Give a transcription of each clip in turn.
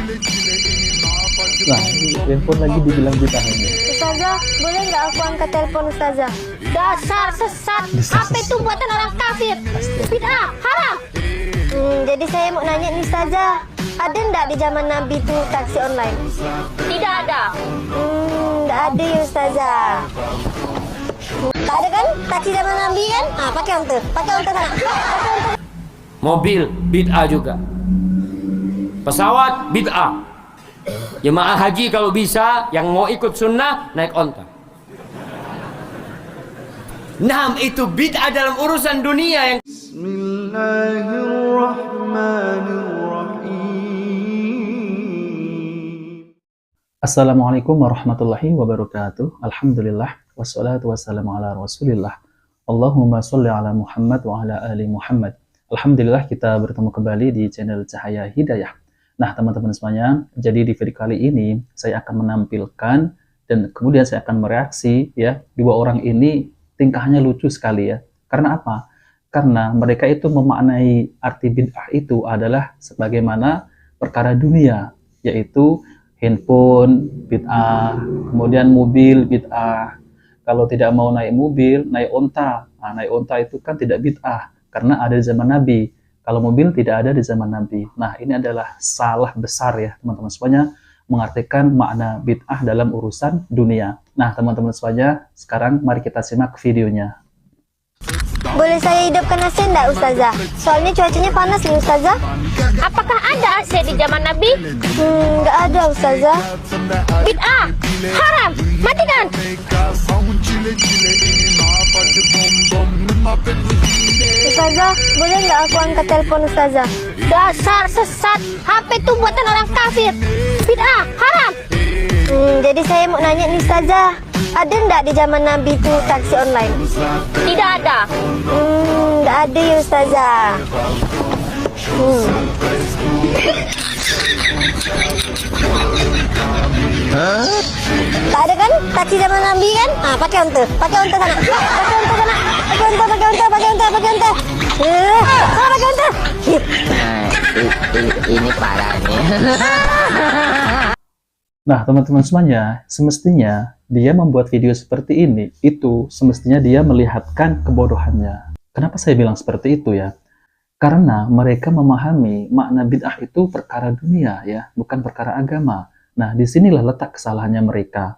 Nah, handphone lagi dibilang bid'ah ini. Ustazah, boleh nggak aku angkat telepon Ustazah? Dasar sesat, HP itu buatan orang kafir, bid'ah, haram. Jadi saya mau nanya nih Ustazah, ada nggak di zaman Nabi itu taksi online? Tidak ada. Nggak ada ya Ustazah. Tak ada kan? Taksi zaman Nabi kan? Pakai onte sana. Mobil bid'ah juga. Pesawat bid'ah. Jemaah haji kalau bisa yang mau ikut sunnah naik onta. Nah, itu bid'ah dalam urusan dunia yang Bismillahirrahmanirrahim. Assalamualaikum warahmatullahi wabarakatuh. Alhamdulillah wassalatu wassalamu ala Rasulillah. Allahumma sholli ala Muhammad wa ala ali Muhammad. Alhamdulillah kita bertemu kembali di channel Cahaya Hidayah. Nah, teman-teman semuanya, jadi di video kali ini saya akan menampilkan dan kemudian saya akan mereaksi ya, dua orang ini tingkahnya lucu sekali ya. Karena apa? Karena mereka itu memaknai arti bid'ah itu adalah sebagaimana perkara dunia, yaitu handphone bid'ah, kemudian mobil bid'ah. Kalau tidak mau naik mobil, naik onta. Nah, naik onta itu kan tidak bid'ah karena ada di zaman Nabi. Kalau mobil tidak ada di zaman Nabi. Nah, ini adalah salah besar ya teman-teman semuanya, mengartikan makna bid'ah dalam urusan dunia. Nah, teman-teman semuanya, sekarang mari kita simak videonya. Boleh saya hidupkan AC enggak Ustazah? Soalnya cuacanya panas nih Ustazah. Apakah ada AC di zaman Nabi? Nggak ada Ustazah. Bid'ah, haram, matikan. Ustazah, boleh nggak aku angkat telepon Ustazah? Dasar sesat, HP itu buatan orang kafir, bid'ah, haram. Jadi saya mau nanya nih Ustazah, ada nggak di zaman Nabi itu taksi online? Tidak ada. Nggak ada ya Ustazah. Tak ada kan? Taksi zaman Nabi kan? Pakai onte sana. Pakai onte. Ini parah nih. Nah, teman-teman semuanya, semestinya dia membuat video seperti ini, itu semestinya dia melihatkan kebodohannya. Kenapa saya bilang seperti itu ya? Karena mereka memahami makna bid'ah itu perkara dunia ya, bukan perkara agama. Nah, disinilah letak kesalahannya mereka.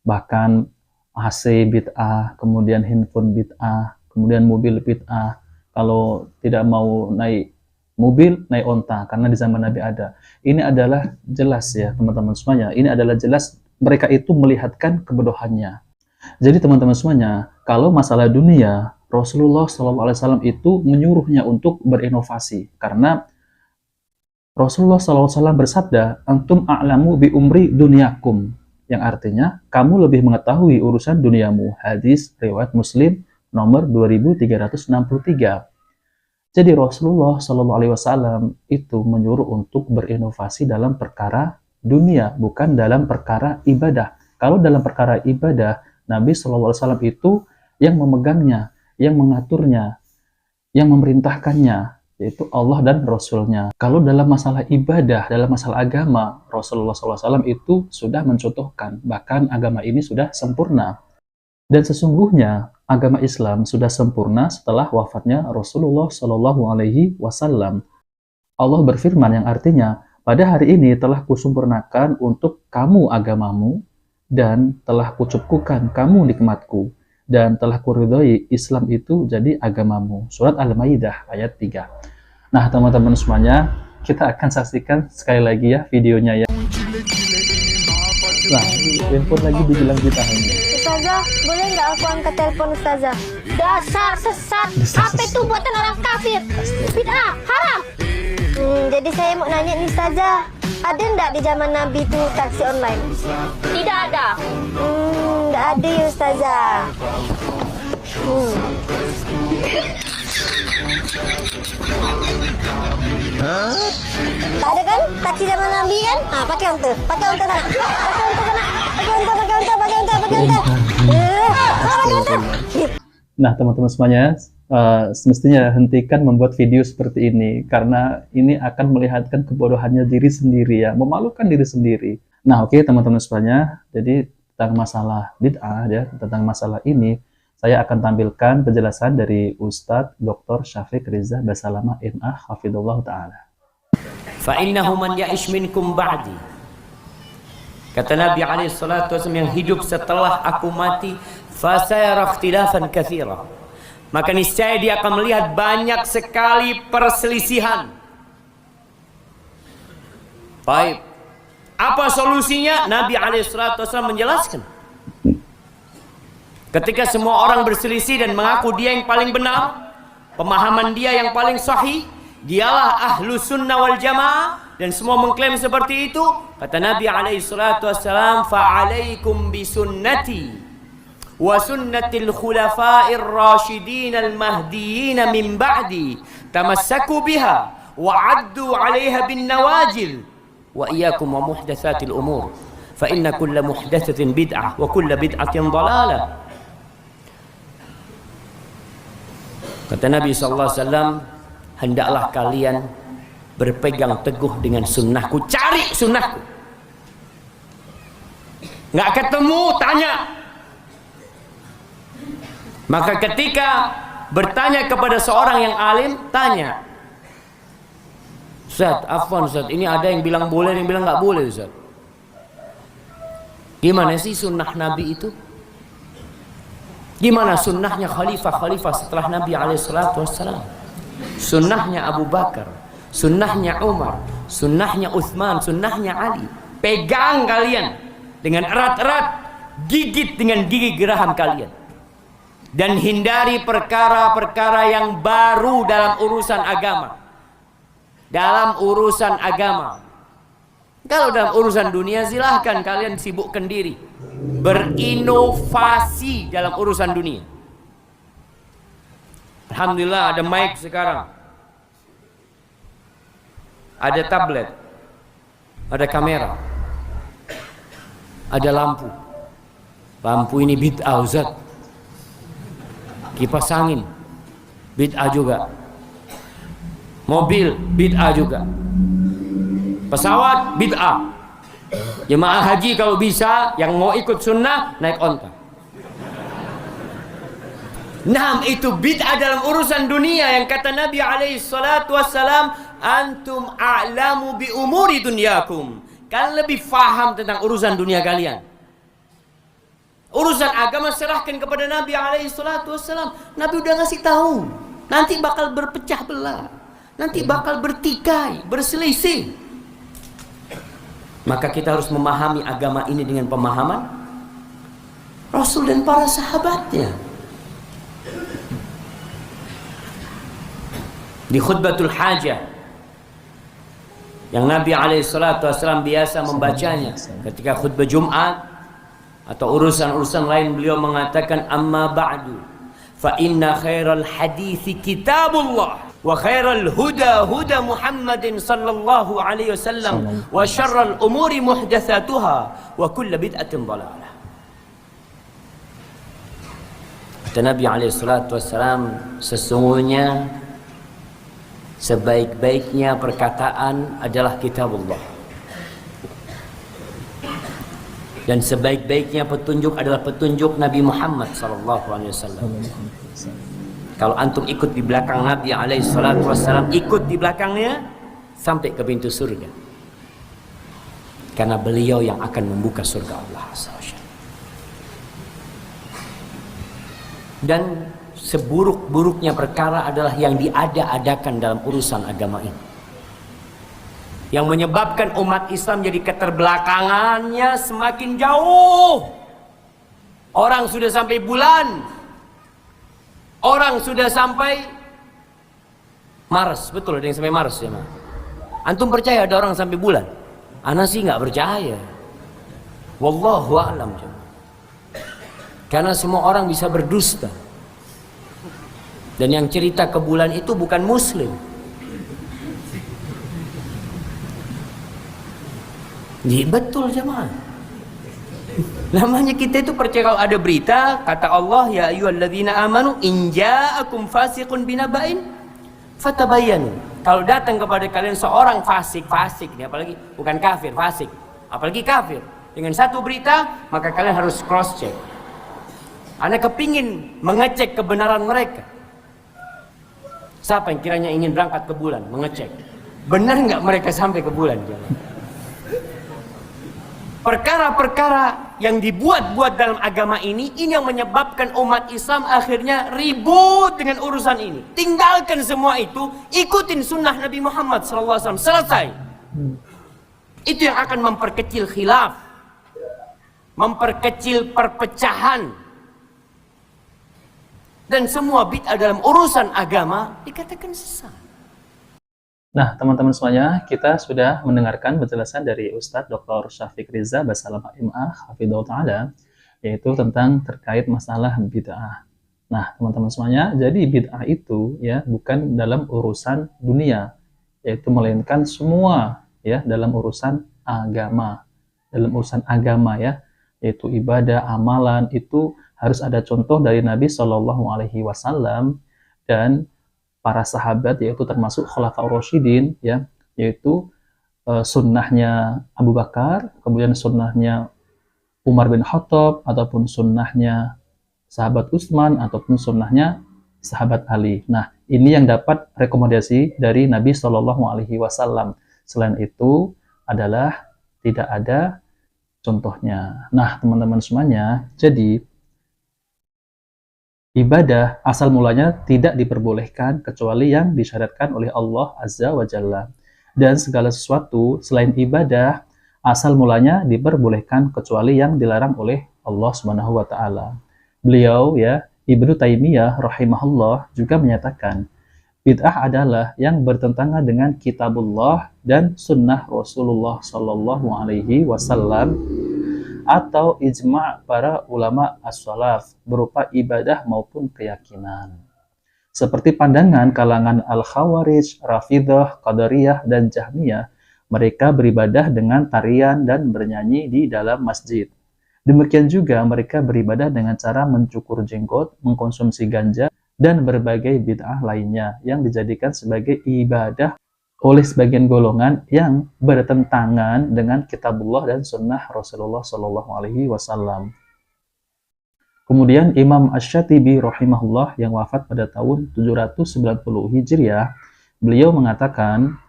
Bahkan AC bid'ah, kemudian handphone bid'ah, kemudian mobil bid'ah. Kalau tidak mau naik mobil, naik onta, karena di zaman Nabi ada. Ini adalah jelas ya teman-teman semuanya, ini adalah jelas mereka itu melihatkan kebodohannya. Jadi teman-teman semuanya, kalau masalah dunia, Rasulullah SAW itu menyuruhnya untuk berinovasi. Karena Rasulullah SAW bersabda, Antum a'lamu bi umri dunyakum. Yang artinya, kamu lebih mengetahui urusan duniamu. Hadis riwayat Muslim nomor 2363. Jadi Rasulullah SAW itu menyuruh untuk berinovasi dalam perkara dunia, bukan dalam perkara ibadah. Kalau dalam perkara ibadah, Nabi SAW itu yang memegangnya, yang mengaturnya, yang memerintahkannya, yaitu Allah dan Rasulnya. Kalau dalam masalah ibadah, dalam masalah agama, Rasulullah SAW itu sudah mencontohkan, bahkan agama ini sudah sempurna. Dan sesungguhnya agama Islam sudah sempurna setelah wafatnya Rasulullah SAW. Allah berfirman yang artinya, pada hari ini telah kusempurnakan untuk kamu agamamu, dan telah kucukupkan kamu nikmatku, dan telah kuridhoi Islam itu jadi agamamu. Surat Al-Maidah ayat 3. Nah, teman-teman semuanya, kita akan saksikan sekali lagi ya videonya ya. Nah, handphone lagi dibilang bid'ah ini. Ustazah, boleh nggak aku angkat telepon Ustazah? Dasar sesat, HP itu buatan orang kafir, bid'ah, haram. Jadi saya mau nanya nih Ustazah, ada nggak di zaman Nabi itu taksi online? Tidak ada. Nggak ada ya Ustazah. Tak ada kan? Taksi zaman Nabi kan? Pakai onte sana. Nah, teman-teman semuanya, semestinya hentikan membuat video seperti ini karena ini akan melihatkan kebodohannya diri sendiri ya, memalukan diri sendiri. Nah, oke teman-teman semuanya, jadi tentang masalah bid'ah ya, tentang masalah ini saya akan tampilkan penjelasan dari Ustadz Dr. Syafiq Riza Basalamah MA hafidhullah taala. Fa innahu man ya'ish minkum ba'di. Kata Nabi alaihi salatu wasallam, yang hidup setelah aku mati, fa sayara ikhtilafan katsira. Maka niscaya dia akan melihat banyak sekali perselisihan. Baik. Apa solusinya? Nabi alaihi salatu wasallam menjelaskan. Ketika semua orang berselisih dan mengaku dia yang paling benar, pemahaman dia yang paling sahih, dialah ahlu sunnah wal jamaah, dan semua mengklaim seperti itu, kata Nabi alaihi salatu wassalam, fa'alaikum bisunnati wa sunnatil khulafa'ir rasyidin al mahdiyyin min ba'di tamassaku biha wa 'addu 'alaiha bin nawajil wa iyyakum wa muhdatsatil umur fa inna kulla muhdatsatin bid'ah wa kulla bid'atin dhalalah. Kata Nabi SAW, hendaklah kalian berpegang teguh dengan sunnahku. Cari sunnahku. Nggak ketemu, tanya. Maka ketika bertanya kepada seorang yang alim, tanya. Ustaz, afwan Ustaz, ini ada yang bilang boleh, yang bilang nggak boleh Ustaz. Gimana sih sunnah Nabi itu? Gimana sunnahnya khalifah-khalifah setelah Nabi alaihissalatu wassalam? Sunnahnya Abu Bakar, sunnahnya Umar, sunnahnya Uthman, sunnahnya Ali. Pegang kalian dengan erat-erat, gigit dengan gigi geraham kalian. Dan hindari perkara-perkara yang baru dalam urusan agama. Dalam urusan agama. Kalau dalam urusan dunia silahkan kalian sibukkan diri, berinovasi dalam urusan dunia. Alhamdulillah ada mic sekarang, ada tablet, ada kamera, ada lampu. Lampu ini bid'ah Ustaz. Kipas angin bid'ah juga. Mobil bid'ah juga. Pesawat bid'ah. Jemaah haji kalau bisa yang mau ikut sunnah naik onta. Nah, itu bid'ah dalam urusan dunia yang kata Nabi alaihi salatu wassalam, antum a'lamu bi umuri dunyakum. Kalian lebih faham tentang urusan dunia kalian. Urusan agama serahkan kepada Nabi alaihi salatu wassalam. Nabi udah ngasih tahu, nanti bakal berpecah belah, nanti bakal bertikai, berselisih. Maka kita harus memahami agama ini dengan pemahaman Rasul dan para sahabatnya. Di khutbatul hajah yang Nabi SAW biasa membacanya ketika khutbah Jumat atau urusan-urusan lain, beliau mengatakan, amma ba'du fa inna khairal hadithi kitabullah wa khairal huda huda Muhammadin sallallahu alaihi wasallam wa syarral umuri muhdatsatuha wa kullu bid'atin dhalalah. Kata Nabi alaihi salatu wasallam, sesungguhnya sebaik-baiknya perkataan adalah kitabullah, dan sebaik-baiknya petunjuk adalah petunjuk Nabi Muhammad sallallahu alaihi wasallam. Kalau antum ikut di belakang Nabi alaihi salatu wassalam, ikut di belakangnya sampai ke pintu surga. Karena beliau yang akan membuka surga Allah SWT. Dan seburuk-buruknya perkara adalah yang diada-adakan dalam urusan agama ini, yang menyebabkan umat Islam jadi keterbelakangannya semakin jauh. Orang sudah sampai bulan, orang sudah sampai Mars. Betul, ada yang sampai Mars ya, Ma? Antum percaya ada orang sampai bulan? Ana sih nggak percaya. Wallahu a'lam. Karena semua orang bisa berdusta. Dan yang cerita ke bulan itu bukan muslim. Betul jemaah. Namanya kita itu percaya kalau ada berita, kata Allah, ya ayyuhalladzina amanu in ja'akum fasiqun binaba'in fatabayyanu. Kalau datang kepada kalian seorang fasik nih, apalagi bukan kafir, fasik, apalagi kafir, dengan satu berita, maka kalian harus cross check. Anda kepingin mengecek kebenaran mereka. Siapa yang kiranya ingin berangkat ke bulan, mengecek benar nggak mereka sampai ke bulan? Perkara-perkara yang dibuat-buat dalam agama ini yang menyebabkan umat Islam akhirnya ribut dengan urusan ini. Tinggalkan semua itu, ikutin sunnah Nabi Muhammad SAW, selesai. Itu yang akan memperkecil khilaf, memperkecil perpecahan, dan semua bid'ah dalam urusan agama dikatakan sesat. Nah, teman-teman semuanya, kita sudah mendengarkan penjelasan dari Ustadz Dr. Syafiq Riza Basalam MA Hafidhahullah Ta'ala, yaitu tentang terkait masalah bid'ah. Nah, teman-teman semuanya, jadi bid'ah itu ya bukan dalam urusan dunia, yaitu melainkan semua ya dalam urusan agama. Dalam urusan agama ya, yaitu ibadah, amalan, itu harus ada contoh dari Nabi Shallallahu Alaihi Wasallam dan para sahabat, yaitu termasuk Khulafaur Rasyidin ya, yaitu sunnahnya Abu Bakar, kemudian sunnahnya Umar bin Khattab, ataupun sunnahnya sahabat Utsman, ataupun sunnahnya sahabat Ali. Nah, ini yang dapat rekomendasi dari Nabi Shallallahu Alaihi Wasallam. Selain itu adalah tidak ada contohnya. Nah, teman-teman semuanya, jadi ibadah asal mulanya tidak diperbolehkan kecuali yang disyaratkan oleh Allah Azza wa Jalla. Dan segala sesuatu selain ibadah asal mulanya diperbolehkan kecuali yang dilarang oleh Allah Subhanahu wa taala. Beliau ya, Ibnu Taimiyah rahimahullah juga menyatakan, bid'ah adalah yang bertentangan dengan kitabullah dan sunnah Rasulullah sallallahu alaihi wasallam atau ijma' para ulama as-salaf berupa ibadah maupun keyakinan. Seperti pandangan kalangan Al-Khawarij, Rafidhah, Qadariyah, dan Jahmiyah, mereka beribadah dengan tarian dan bernyanyi di dalam masjid. Demikian juga mereka beribadah dengan cara mencukur jenggot, mengkonsumsi ganja, dan berbagai bid'ah lainnya yang dijadikan sebagai ibadah oleh sebagian golongan yang bertentangan dengan kitabullah dan sunnah Rasulullah Shallallahu Alaihi Wasallam. Kemudian Imam Asy-Syatibi rahimahullah yang wafat pada tahun 790 Hijriah, beliau mengatakan,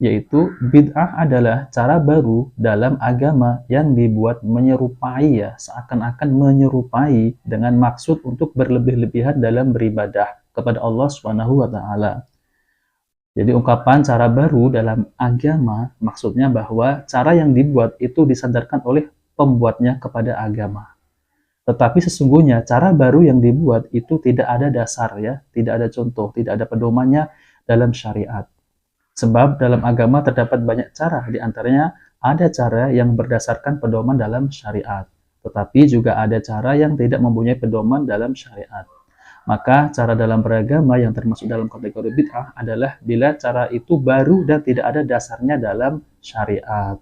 yaitu bid'ah adalah cara baru dalam agama yang dibuat menyerupai ya, seakan-akan menyerupai dengan maksud untuk berlebih-lebihan dalam beribadah kepada Allah Subhanahu wa taala. Jadi ungkapan cara baru dalam agama maksudnya bahwa cara yang dibuat itu disandarkan oleh pembuatnya kepada agama. Tetapi sesungguhnya cara baru yang dibuat itu tidak ada dasar ya, tidak ada contoh, tidak ada pedomannya dalam syariat. Sebab dalam agama terdapat banyak cara, di antaranya ada cara yang berdasarkan pedoman dalam syariat. Tetapi juga ada cara yang tidak mempunyai pedoman dalam syariat. Maka cara dalam beragama yang termasuk dalam kategori bid'ah adalah bila cara itu baru dan tidak ada dasarnya dalam syariat.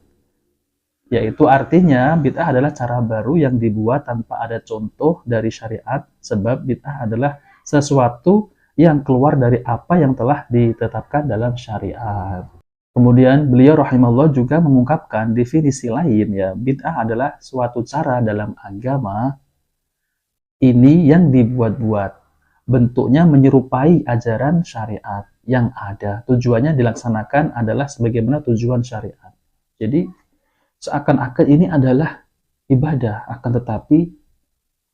Yaitu artinya bid'ah adalah cara baru yang dibuat tanpa ada contoh dari syariat, sebab bid'ah adalah sesuatu yang keluar dari apa yang telah ditetapkan dalam syariat. Kemudian beliau rahimahullah juga mengungkapkan definisi lain ya, bid'ah adalah suatu cara dalam agama ini yang dibuat-buat. Bentuknya menyerupai ajaran syariat yang ada. Tujuannya dilaksanakan adalah sebagaimana tujuan syariat. Jadi seakan-akan ini adalah ibadah, akan tetapi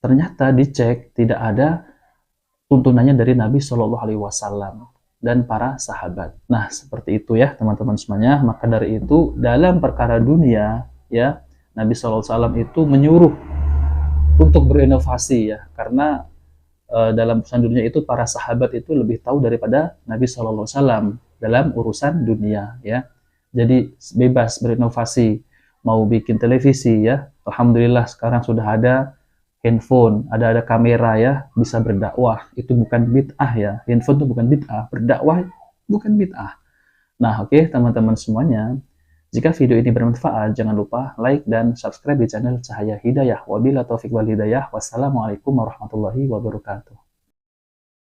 ternyata dicek tidak ada tuntunannya dari Nabi Shallallahu Alaihi Wasallam dan para sahabat. Nah, seperti itu ya teman-teman semuanya. Maka dari itu dalam perkara dunia ya, Nabi Shallallahu Alaihi Wasallam itu menyuruh untuk berinovasi ya, karena dalam urusan dunia itu para sahabat itu lebih tahu daripada Nabi Shallallahu Alaihi Wasallam dalam urusan dunia ya. Jadi bebas berinovasi, mau bikin televisi ya, alhamdulillah sekarang sudah ada handphone, ada kamera ya, bisa berdakwah. Itu bukan bid'ah ya, handphone itu bukan bid'ah, berdakwah bukan bid'ah. Nah oke, teman-teman semuanya, Jika video ini bermanfaat, jangan lupa like dan subscribe di channel Cahaya Hidayah. Wabillahi taufiq wal hidayah. Wassalamualaikum warahmatullahi wabarakatuh.